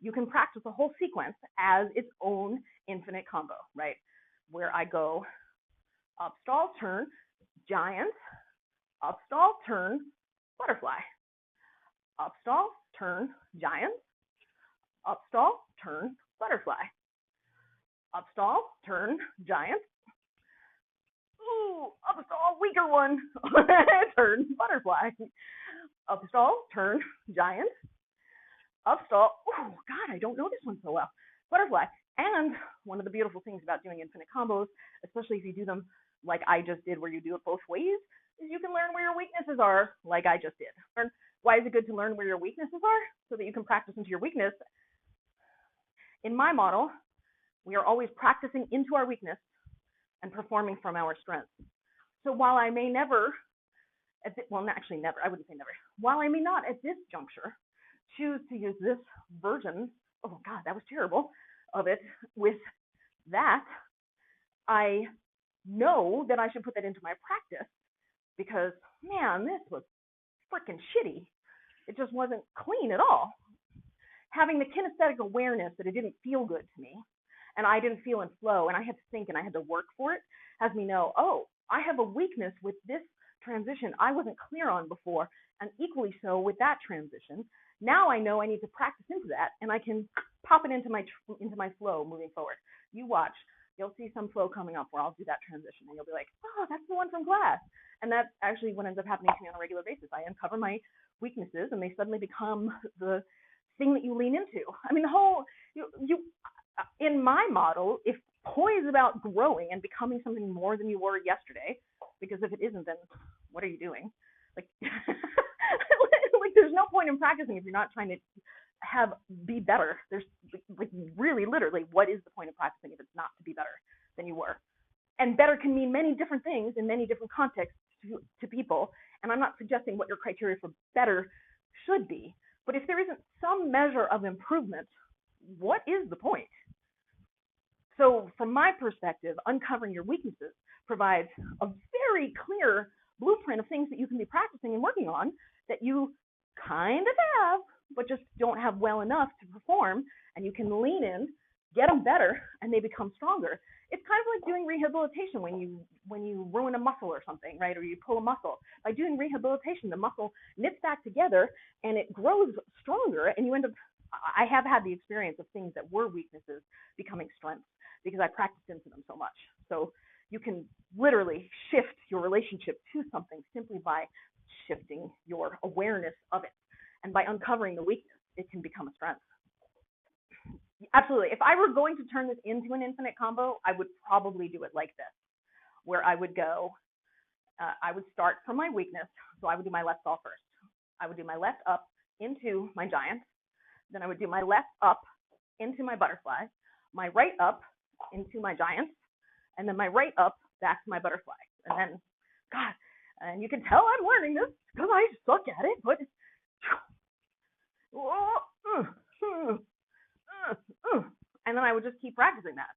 you can practice a whole sequence as its own infinite combo, right? Where I go up, stall, turn, giant, up, stall, turn, butterfly, up, stall, turn, giant, up, stall, turn, butterfly, up, stall, turn, giant, ooh, up, stall, weaker one, turn, butterfly, up, stall, turn, giant, up, stall, oh, God, I don't know this one so well, butterfly. And one of the beautiful things about doing infinite combos, especially if you do them like I just did, where you do it both ways, is you can learn where your weaknesses are, like I just did. Why is it good to learn where your weaknesses are? So that you can practice into your weakness. In my model, we are always practicing into our weakness and performing from our strength. So while I may never, actually never, I wouldn't say never, while I may not at this juncture choose to use this version, oh God, that was terrible, of it with that, I know that I should put that into my practice, because, man, this was freaking shitty. It just wasn't clean at all. Having the kinesthetic awareness that it didn't feel good to me, and I didn't feel in flow, and I had to think and I had to work for it, has me know, oh, I have a weakness with this transition I wasn't clear on before, and equally so with that transition. Now I know I need to practice into that, and I can pop it into my flow moving forward. You watch. You'll see some flow coming up where I'll do that transition, and you'll be like, oh, that's the one from class. And that's actually what ends up happening to me on a regular basis. I uncover my weaknesses, and they suddenly become the thing that you lean into. I mean, the whole, in my model, if Poi is about growing and becoming something more than you were yesterday, because if it isn't, then what are you doing? Like, like there's no point in practicing if you're not trying to be better. There's like really literally, what is the point of practicing if it's not to be better than you were? And better can mean many different things in many different contexts to people. And I'm not suggesting what your criteria for better should be, but if there isn't some measure of improvement, what is the point? So from my perspective, uncovering your weaknesses provides a very clear blueprint of things that you can be practicing and working on that you kind of have, but just don't have well enough to perform, and you can lean in, get them better, and they become stronger. It's kind of like doing rehabilitation when you ruin a muscle or something, right? Or you pull a muscle. By doing rehabilitation, the muscle knits back together and it grows stronger, and you end up, I have had the experience of things that were weaknesses becoming strengths because I practiced into them so much. So you can literally shift your relationship to something simply by shifting your awareness of it. And by uncovering the weakness, it can become a strength. Absolutely. If I were going to turn this into an infinite combo, I would probably do it like this, where I would go, I would start from my weakness. So I would do my left stall first. I would do my left up into my giant. Then I would do my left up into my butterfly, my right up into my giant, and then my right up back to my butterfly. And then, God, and you can tell I'm learning this because I suck at it, but and then I would just keep practicing that.